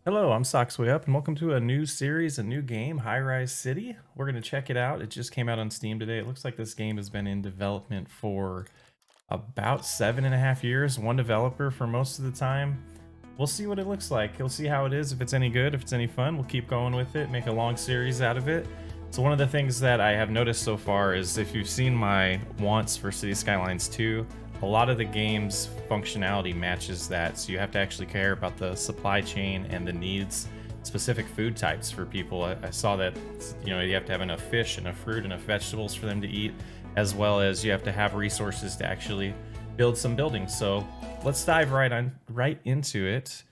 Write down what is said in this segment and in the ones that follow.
Hello, I'm Socksway Up, and welcome to a new series, a new game, Highrise City. We're going to check it out. It just came out on Steam today. It looks like this game has been in development for about 7.5 years. One developer for most of the time. We'll see what it looks like. We'll see how it is, if it's any good, if it's any fun. We'll keep going with it, make a long series out of it. So one of the things that I have noticed so far is if you've seen my wants for City Skylines 2, a lot of the game's functionality matches that, so you have to actually care about the supply chain and the needs specific food types for people. I saw that, you have to have enough fish, enough fruit, enough vegetables for them to eat, as well as you have to have resources to actually build some buildings. So let's dive right into it.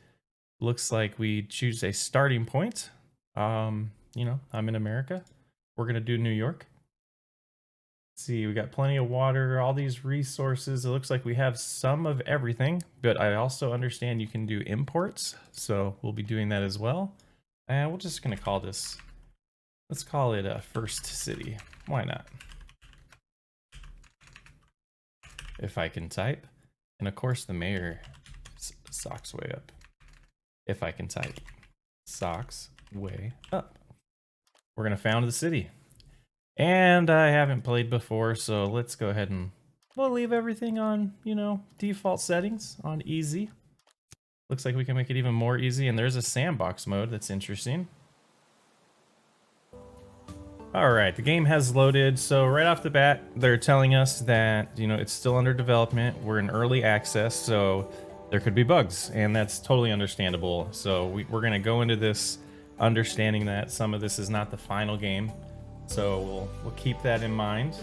Looks like we choose a starting point. I'm in America. We're gonna do New York. See, we got plenty of water, all these resources. It looks like we have some of everything, but I also understand you can do imports, so we'll be doing that as well. And we're just gonna call this, let's call it a first city. Why not? If I can type. And of course the mayor socks way up. If I can type. Socks way up. We're gonna found the city. And I haven't played before, so let's go ahead and we'll leave everything on, default settings on easy. Looks like we can make it even more easy, and there's a sandbox mode that's interesting. All right, the game has loaded. So right off the bat, they're telling us that, it's still under development. We're in early access, so there could be bugs, and that's totally understandable. So we're gonna go into this understanding that some of this is not the final game. So we'll keep that in mind.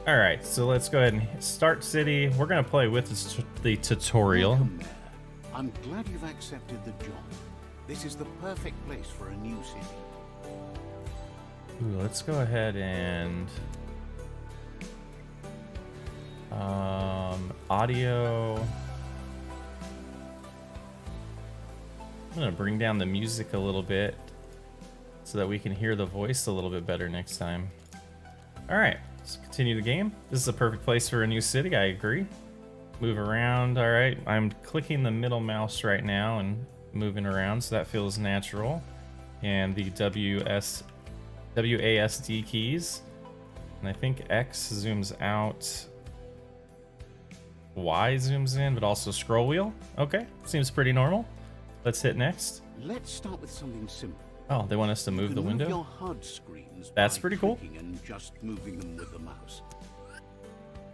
All right, so let's go ahead and start city. We're gonna play with the tutorial. Welcome there. I'm glad you've accepted the job. This is the perfect place for a new city. Ooh, let's go ahead and audio. I'm gonna bring down the music a little bit so that we can hear the voice a little bit better next time. All right, let's continue the game. This is a perfect place for a new city, I agree. Move around, all right. I'm clicking the middle mouse right now and moving around, so that feels natural. And the WASD keys. And I think X zooms out, Y zooms in, but also scroll wheel. Okay, seems pretty normal. Let's hit next. Let's start with something simple. Oh, they want us to move the window? Your HUD screens. That's pretty cool. And just moving them with the mouse.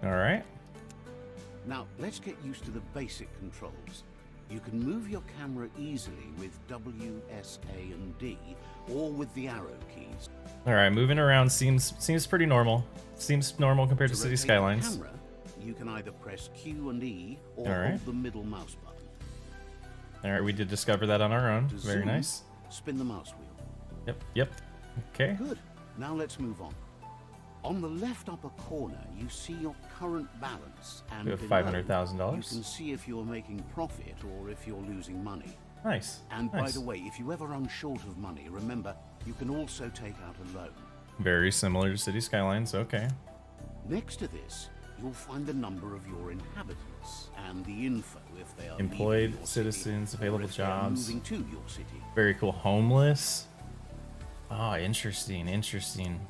All right. Now, let's get used to the basic controls. You can move your camera easily with W, S, A, and D, or with the arrow keys. All right, moving around seems pretty normal. Seems normal compared to City Skylines. The camera, you can either press Q and E or hold the middle mouse button. All right, we did discover that on our own. Very nice. Spin the mouse wheel. Yep. Okay. Good. Now let's move on. On the left upper corner, you see your current balance, and we have $500,000. $500,000. You can see if you're making profit or if you're losing money. Nice. And by the way, if you ever run short of money, remember, you can also take out a loan. Very similar to City Skylines. Okay. Next to this, you'll find the number of your inhabitants and the info if they are employed leaving your citizens, city, available or if they are jobs. moving to your city. Very cool. Homeless. Ah, interesting.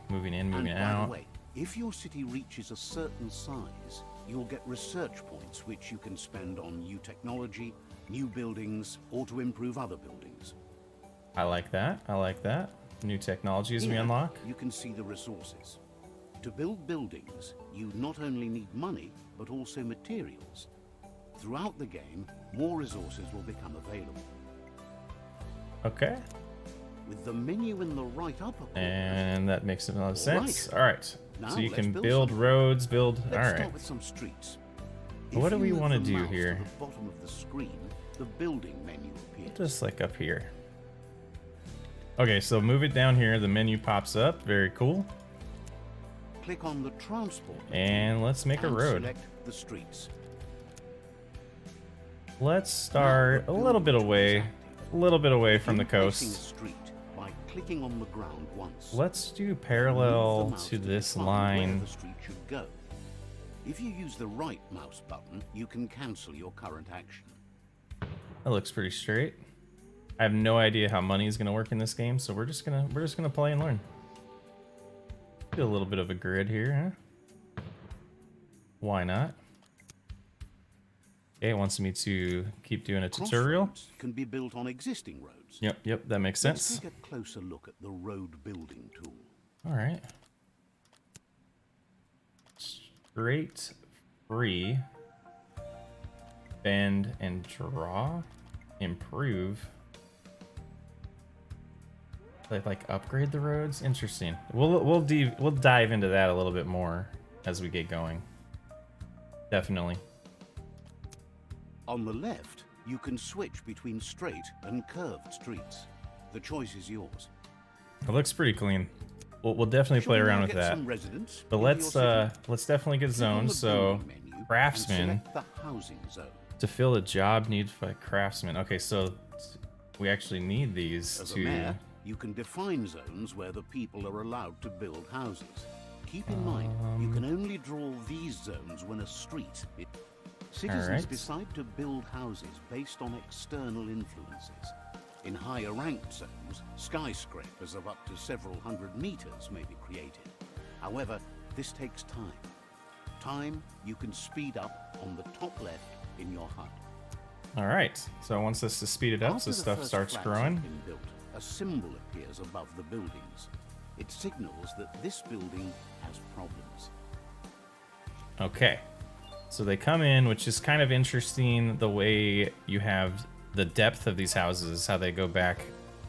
Moving in, moving out. By the way, if your city reaches a certain size, you'll get research points which you can spend on new technology, new buildings, or to improve other buildings. I like that. New technologies we unlock. You can see the resources. To build buildings, you not only need money, but also materials. Throughout the game, more resources will become available. Okay. With the menu in the right upper corner. And that makes a lot of sense. All right. Now So you can build build roads, Let's all right. start with some streets. What do If we you want to move the do mouse here? To the bottom of the screen, the building menu appears. Just like up here. Okay, so move it down here. The menu pops up. Very cool. Click on the transport. And let's make a road. Select the streets. Let's start a little bit away from the coast. By clicking on the ground once. Let's do parallel to this line. The street should go. If you use the right mouse button, you can cancel your current action. That looks pretty straight. I have no idea how money is gonna work in this game, so we're just gonna play and learn. Do a little bit of a grid here, huh? Why not? Okay, it wants me to keep doing a tutorial. Crossroads can be built on existing roads. Yep, that makes Let's sense. take a closer look at the road building tool. All right. Straight, free, bend and draw, improve. Like upgrade the roads. Interesting. We'll dive into that a little bit more as we get going. Definitely. On the left, you can switch between straight and curved streets. The choice is yours. It looks pretty clean. We'll definitely play around with that. But let's definitely get zones. So craftsman, the housing zone. to fill a job need by craftsman. Okay, so we actually need these As to. a mayor, you can define zones where the people are allowed to build houses. Keep in mind, you can only draw these zones when a street. Citizens Alright. decide to build houses based on external influences. In higher ranked zones, skyscrapers of up to several hundred meters may be created. However, this takes time. Time you can speed up on the top left in your HUD. All right. So it wants us to speed it up After so the stuff first starts flats growing. have been built, a symbol appears above the buildings. It signals that this building has problems. Okay. So they come in, which is kind of interesting, the way you have the depth of these houses, how they go back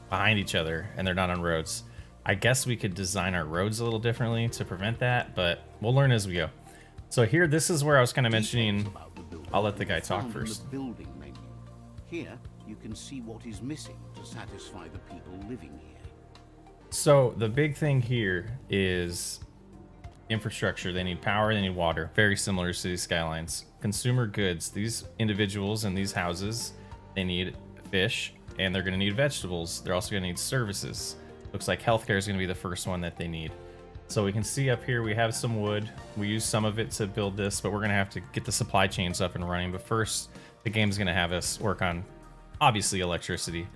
behind each other and they're not on roads. I guess we could design our roads a little differently to prevent that, but we'll learn as we go. So here, this is where I was kind of mentioning, I'll let the guy talk first. The building menu. Here, you can see what is missing to satisfy the people living here. So the big thing here is infrastructure. They need power, they need water, very similar to City Skylines. Consumer goods, these individuals in these houses, they need fish and they're going to need vegetables. They're also going to need services. Looks like healthcare is going to be the first one that they need. So we can see up here we have some wood. We use some of it to build this, but we're going to have to get the supply chains up and running. But first, the game's going to have us work on, obviously, electricity.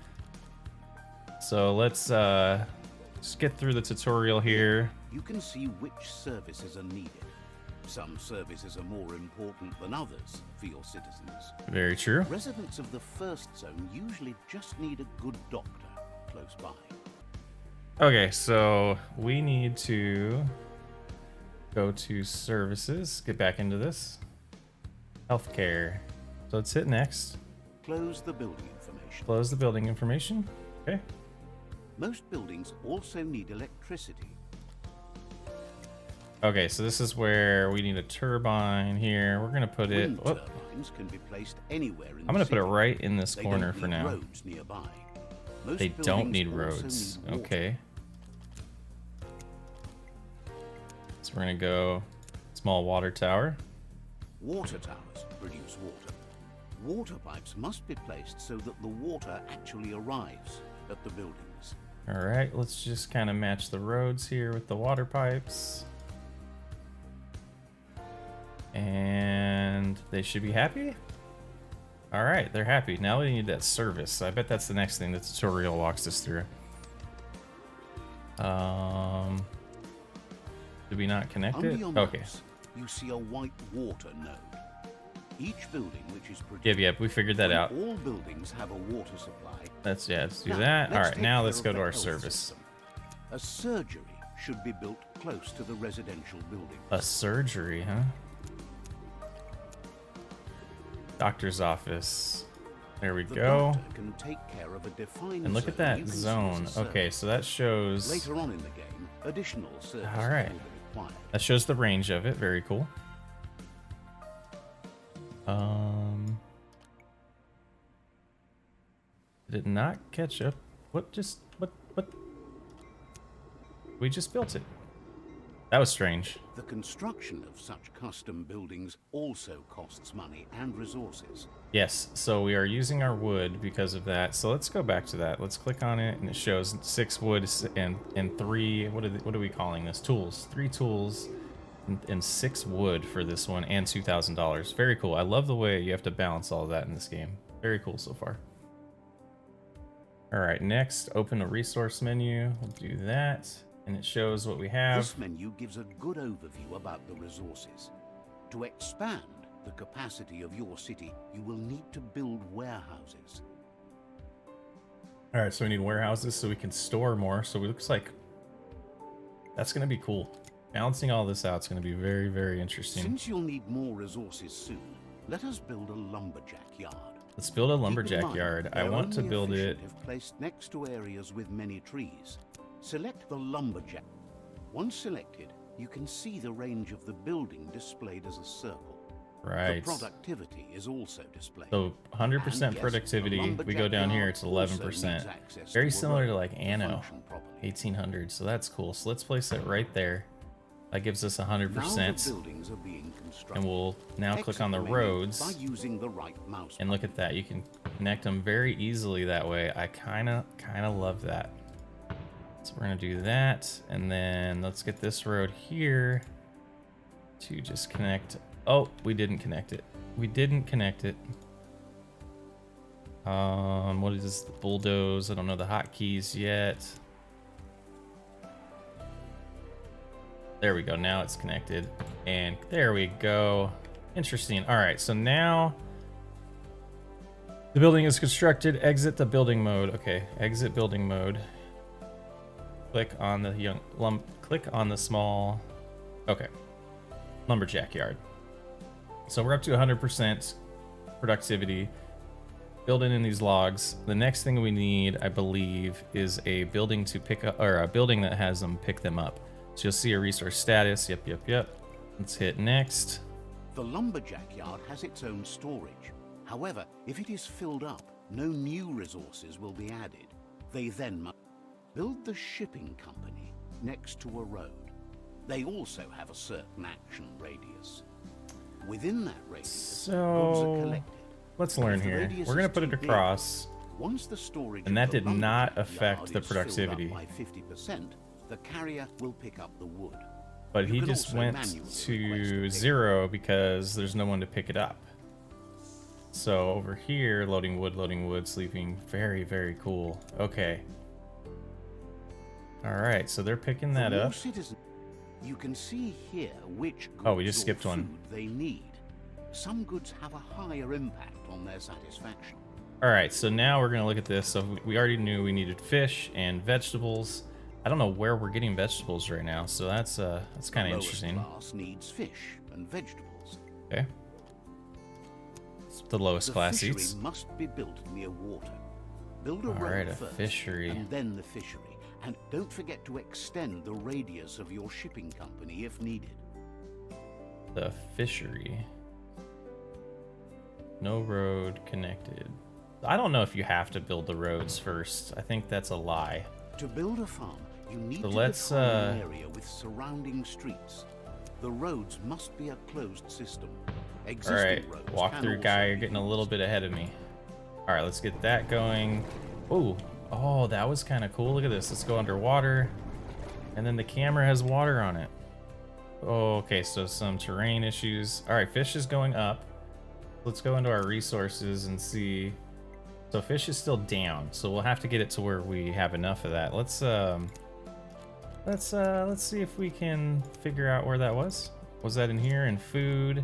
So let's just get through the tutorial here. You can see which services are needed. Some services are more important than others for your citizens. Very true. Residents of the first zone usually just need a good doctor close by. Okay, so we need to go to services, get back into this. Healthcare. So let's hit next. Close the building information. Close the building information. Okay. Most buildings also need electricity. Okay, so this is where we need a turbine here. We're gonna put it. Wind Whoop, turbines can be placed anywhere in I'm gonna the put it city. right in this They corner don't for need now. roads nearby. Most They don't buildings need also roads. need water. Okay. So we're gonna go small water tower. Water towers produce water. Water pipes must be placed so that the water actually arrives at the buildings. All right, let's just kind of match the roads here with the water pipes. And they should be happy. All right, they're happy. Now we need that service. I bet that's the next thing the tutorial walks us through. Did we not connect Under it? your Okay. mouse, you see a white water node. Each building which is produced. Yep, we figured that out. All buildings have a water supply. Let's do Now, that. All let's right, take now care let's of go the to our health service. system. A surgery should be built close to the residential buildings. A surgery, huh? Doctor's office. There we The go. doctor can take care of a defined And look at zone that you can see zone. as a Okay, service. so that shows Later on in the game, additional services All right. will be required. that shows the range of it. Very cool. Did it not catch up? What? We just built it. That was strange. The construction of such custom buildings also costs money and resources. Yes, so we are using our wood because of that. So let's go back to that. Let's click on it, and it shows 6 wood and 3. What are we calling this? Tools. 3 tools and 6 wood for this one, and $2,000. Very cool. I love the way you have to balance all of that in this game. Very cool so far. All right, next, open a resource menu. We'll do that, and it shows what we have. This menu gives a good overview about the resources. To expand the capacity of your city, you will need to build warehouses. All right, so we need warehouses so we can store more. So it looks like that's going to be cool. Balancing all this out is going to be very, very interesting. Since you'll need more resources soon, let us build a lumberjack yard. Let's build a Keep in lumberjack mind, yard. I they're want to only build it. efficient if placed next to areas with many trees. Select the lumberjack. Once selected, you can see the range of the building displayed as a circle. Right. The productivity is also displayed. So 100% And yes, productivity. the We go down here, lumberjack it's yard 11%. also needs access Very to a similar to road like to Anno function properly. 1800. So that's cool. So let's place it right there. That gives us Now the 100%. buildings are being constructed. And we'll now click Exit on the menu roads. by using the right mouse And look at that. You can connect them very easily that way. I kind of love that. So we're going to do that. And then let's get this road here to just connect. Oh, we didn't connect it. We didn't connect it. What is this? Bulldoze. I don't know the hotkeys yet. There we go. Now it's connected. And there we go. Interesting. All right. So now the building is constructed. Exit the building mode. Okay. Exit building mode. Click on the click on the small. Okay. Lumberjack yard. So we're up to 100% productivity. Building in these logs. The next thing we need, I believe, is a building to pick up, or a building that has them pick them up. So you'll see a resource status. Yep. Let's hit next. The lumberjack yard has its own storage. However, if it is filled up, no new resources will be added. They then must build the shipping company next to a road. They also have a certain action radius. Within that radius, goods are So collected. let's learn If the here. radius We're gonna is put it too big, across. Once the storage And of that the did not lumberjack affect yard the is filled up productivity. by 50%, the carrier will pick up the wood. But You he can just also went manually request to a 0 because there's no one to pick it up. So over here, loading wood, sleeping. Very, very cool. Okay. All right, so they're picking that For more up. citizens, you can see here which goods Oh, we just or skipped one. food they need. Some goods have a higher impact on their satisfaction. All right, so now we're gonna look at this. So we already knew we needed fish and vegetables. I don't know where we're getting vegetables right now, so that's kind of The lowest interesting. class needs fish and vegetables. Okay. It's the lowest The class fishery eats. must be built near water. Build a All road right, a first, fishery. and then the fishery. And don't forget to extend the radius of your shipping company if needed. The fishery. No road connected. I don't know if you have to build the roads first. I think that's a lie. To build a farm, you need So to let's, define an area with surrounding streets. The roads must be a closed system. All Existing right, roads walk can through also guy. be You're getting a used. little bit ahead of me. All right, let's get that going. Ooh, oh, that was kind of cool. Look at this. Let's go underwater. And then the camera has water on it. Oh, okay, so some terrain issues. All right, fish is going up. Let's go into our resources and see. So fish is still down, so we'll have to get it to where we have enough of that. Let's see if we can figure out where that was. Was that in here? In food,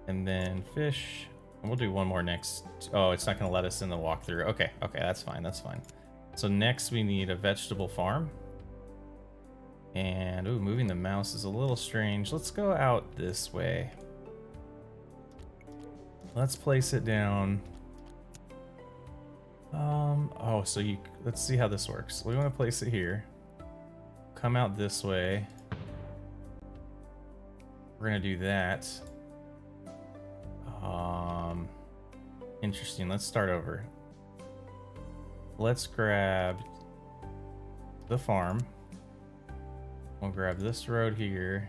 and then fish. And we'll do one more next. Oh, it's not gonna let us in the walkthrough. Okay, that's fine. So next we need a vegetable farm. And ooh, moving the mouse is a little strange. Let's go out this way. Let's place it down. Oh, so let's see how this works. We want to place it here. Come out this way. We're gonna do that. Interesting. Let's start over. Let's grab the farm. We'll grab this road here,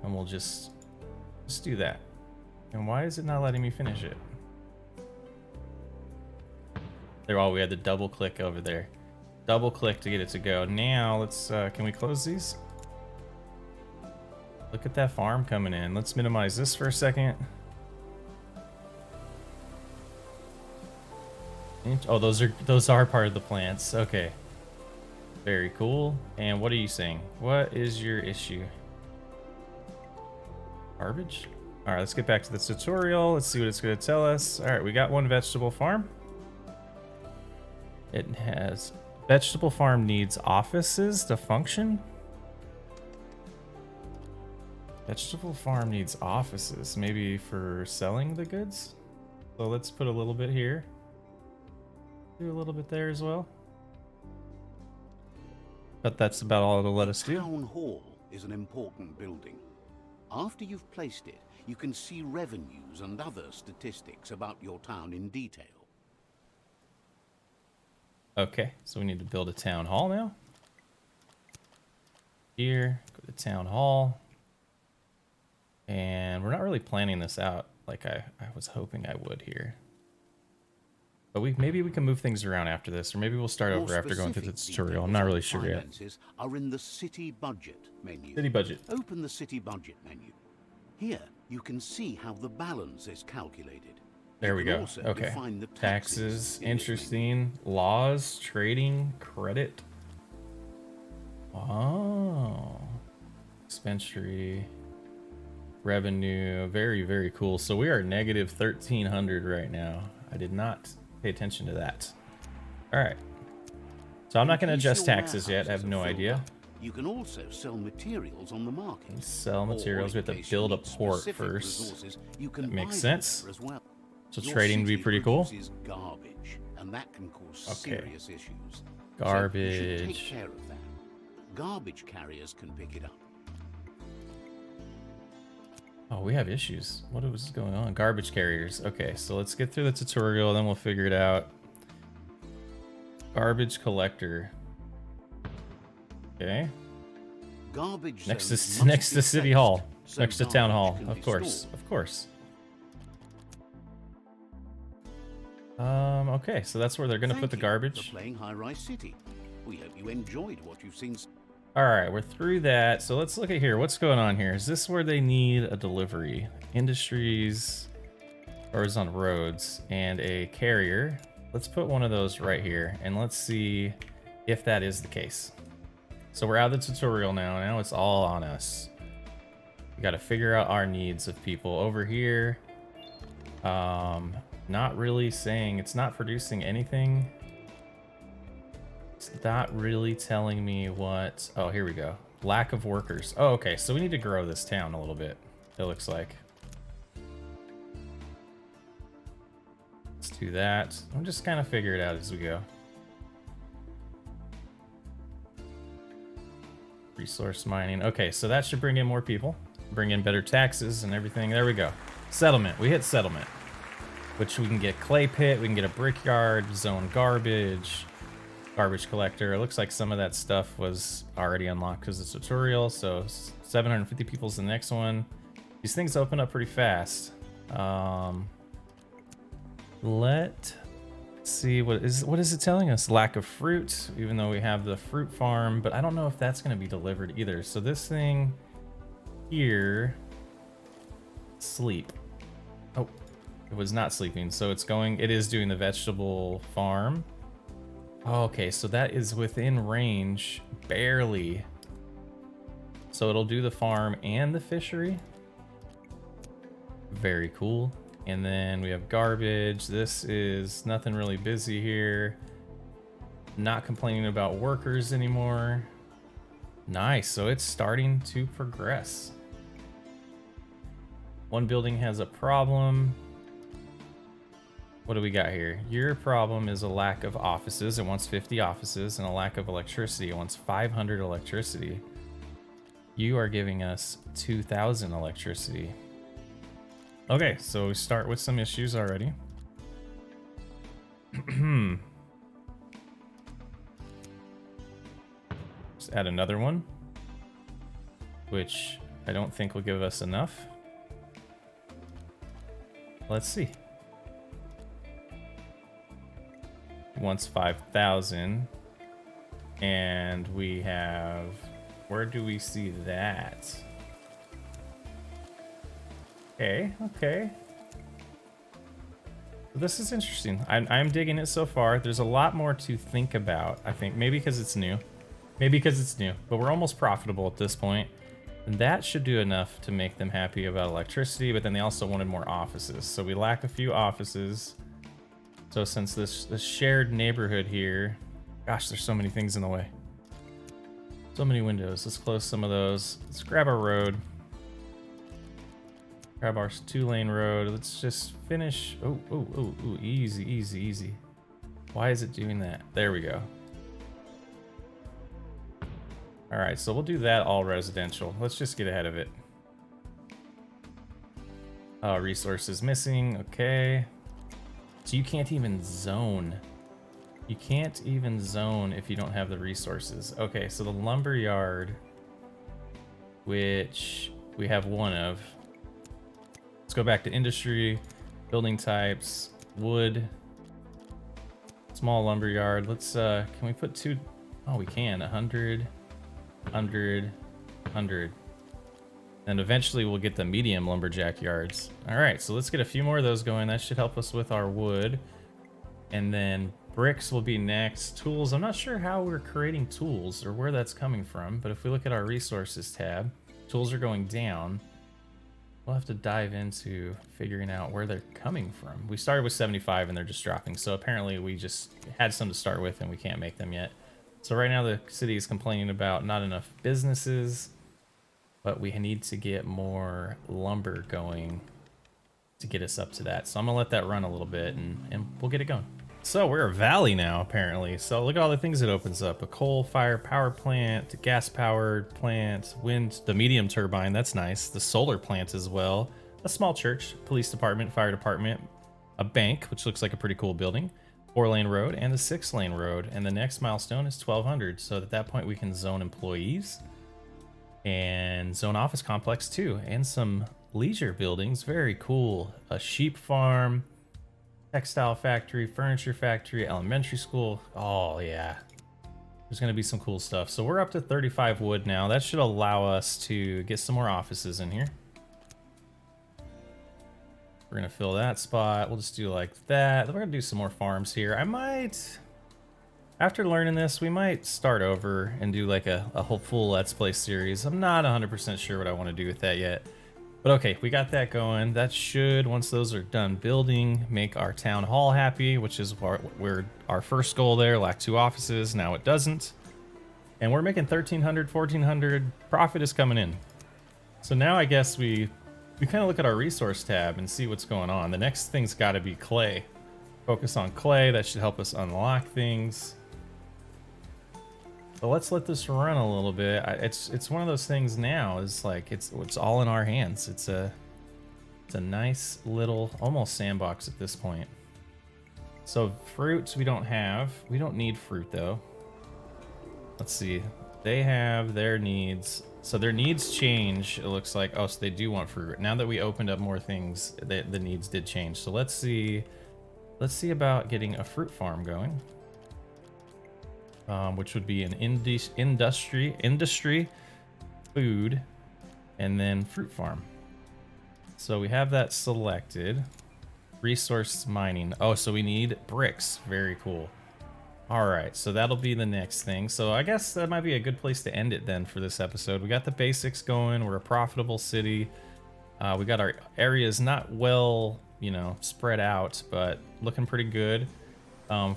and we'll just do that. And why is it not letting me finish it? There, we had to double click over there. Double click to get it to go. Now let's, can we close these? Look at that farm coming in. Let's minimize this for a second. Oh, those are part of the plants. Okay. Very cool. And what are you saying? What is your issue? Garbage? All right, let's get back to the tutorial. Let's see what it's going to tell us. All right, we got one vegetable farm. It has vegetable farm needs offices to function. Vegetable farm needs offices, maybe for selling the goods. So let's put a little bit here. Do a little bit there as well. But that's about all it'll let us do. Town Hall is an important building. After you've placed it, you can see revenues and other statistics about your town in detail. Okay, so we need to build a town hall now. Here, go to town hall. And we're not really planning this out like I was hoping I would here. But maybe we can move things around after this, or maybe we'll start over after going through the tutorial. I'm not really sure yet. Are in the city budget menu. City budget. Open the city budget menu. Here you can see how the balance is calculated. There we go. Okay. Taxes, interesting. Laws, trading, credit. Oh. Dispensary. Revenue. Very, very cool. So we are negative 1,300 right now. I did not pay attention to that. All right. So I'm not going to adjust taxes yet. I have no idea. You can also sell materials on the market. Sell materials. We have to build a port first. That makes sense. So trading would be pretty cool. Garbage, and that can cause serious issues. Garbage. So you should take care of that. Garbage carriers can pick it up. Oh, we have issues. What is going on? Garbage carriers. Okay, so let's get through the tutorial, then we'll figure it out. Garbage collector. Okay. Garbage next to City Hall. Next to Town Hall. Of course. Of course. Okay, so that's where they're gonna put the garbage. For playing Highrise City. We hope you enjoyed what you've seen. All right, we're through that. So let's look at here. What's going on here? Is this where they need a delivery? Industries, or is on roads, and a carrier. Let's put one of those right here, and let's see if that is the case. So we're out of the tutorial now. Now it's all on us. We got to figure out our needs of people over here. Not really saying, it's not producing anything. It's not really telling me what. Oh, here we go. Lack of workers. Oh, okay. So we need to grow this town a little bit, it looks like. Let's do that. I'm just kind of figure it out as we go. Resource mining. Okay, so that should bring in more people. Bring in better taxes and everything. There we go. Settlement. We hit settlement. Which we can get clay pit, we can get a brickyard, zone garbage, garbage collector. It looks like some of that stuff was already unlocked because of the tutorial. So 750 people is the next one. These things open up pretty fast. Let's see, what is it telling us? Lack of fruit, even though we have the fruit farm, but I don't know if that's going to be delivered either. So this thing here, sleep. Oh, it was not sleeping. So it is doing the vegetable farm. Okay, so that is within range, barely. So it'll do the farm and the fishery. Very cool. And then we have garbage. This is nothing really busy here. Not complaining about workers anymore. Nice, so it's starting to progress. One building has a problem. What do we got here? Your problem is a lack of offices. It wants 50 offices, and a lack of electricity. It wants 500 electricity. You are giving us 2,000 electricity. Okay, so we start with some issues already. Just add another one, which I don't think will give us enough. Let's see. Wants 5,000, and we have, where do we see that? Okay. This is interesting. I'm digging it so far. There's a lot more to think about, I think. Maybe because it's new. Maybe because it's new. But we're almost profitable at this point. And that should do enough to make them happy about electricity. But then they also wanted more offices. So we lack a few offices. So since this shared neighborhood here... Gosh, there's so many things in the way. So many windows. Let's close some of those. Let's grab our road. Grab our 2-lane road. Let's just finish. Oh, easy, easy, easy. Why is it doing that? There we go. All right, so we'll do that all residential. Let's just get ahead of it. Resources missing. Okay. So you can't even zone. You can't even zone if you don't have the resources. Okay, so the lumber yard, which we have one of. Let's go back to industry, building types, wood, small lumber yard. Let's, can we put 2? Oh, we can. 100, 100, 100. And eventually we'll get the medium lumberjack yards. All right, so let's get a few more of those going. That should help us with our wood. And then bricks will be next. Tools, I'm not sure how we're creating tools or where that's coming from, but if we look at our resources tab, tools are going down. We'll have to dive into figuring out where they're coming from. We started with 75 and they're just dropping. So apparently we just had some to start with and we can't make them yet. So right now the city is complaining about not enough businesses, but we need to get more lumber going to get us up to that. So I'm gonna let that run a little bit and we'll get it going. So we're a valley now, apparently. So look at all the things it opens up. A coal-fired power plant, a gas-powered plant, wind, the medium turbine, that's nice. The solar plant as well. A small church, police department, fire department, a bank, which looks like a pretty cool building, 4-lane road, and a 6-lane road. And the next milestone is 1,200. So at that point we can zone employees and zone office complex too, and some leisure buildings. Very cool. A sheep farm, textile factory, furniture factory, elementary school. Oh yeah, there's gonna be some cool stuff. So we're up to 35 wood now. That should allow us to get some more offices in here. We're gonna fill that spot. We'll just do like that. Then we're gonna do some more farms here. I might, after learning this, we might start over and do like a whole full Let's Play series. I'm not 100% sure what I want to do with that yet. But okay, we got that going. That should, once those are done building, make our town hall happy, which is where our first goal there, lack 2 offices. Now it doesn't. And we're making 1,300, 1,400. Profit is coming in. So now I guess we kind of look at our resource tab and see what's going on. The next thing's got to be clay. Focus on clay. That should help us unlock things. But let's let this run a little bit. It's one of those things now. It's like it's all in our hands. It's a nice little almost sandbox at this point. So fruits we don't have. We don't need fruit though. Let's see. They have their needs. So their needs change. It looks like. Oh, so they do want fruit. Now that we opened up more things, the needs did change. So let's see. Let's see about getting a fruit farm going. Which would be an industry, food, and then fruit farm. So we have that selected. Resource mining. Oh, so we need bricks. Very cool. All right, so that'll be the next thing. So I guess that might be a good place to end it then for this episode. We got the basics going. We're a profitable city. We got our areas not well, spread out, but looking pretty good.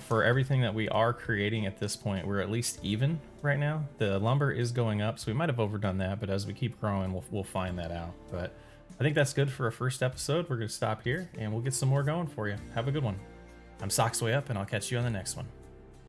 For everything that we are creating at this point, we're at least even right now. The lumber is going up, so we might have overdone that, but as we keep growing, we'll find that out. But I think that's good for our first episode. We're going to stop here, and we'll get some more going for you. Have a good one. I'm Socksway Up, and I'll catch you on the next one.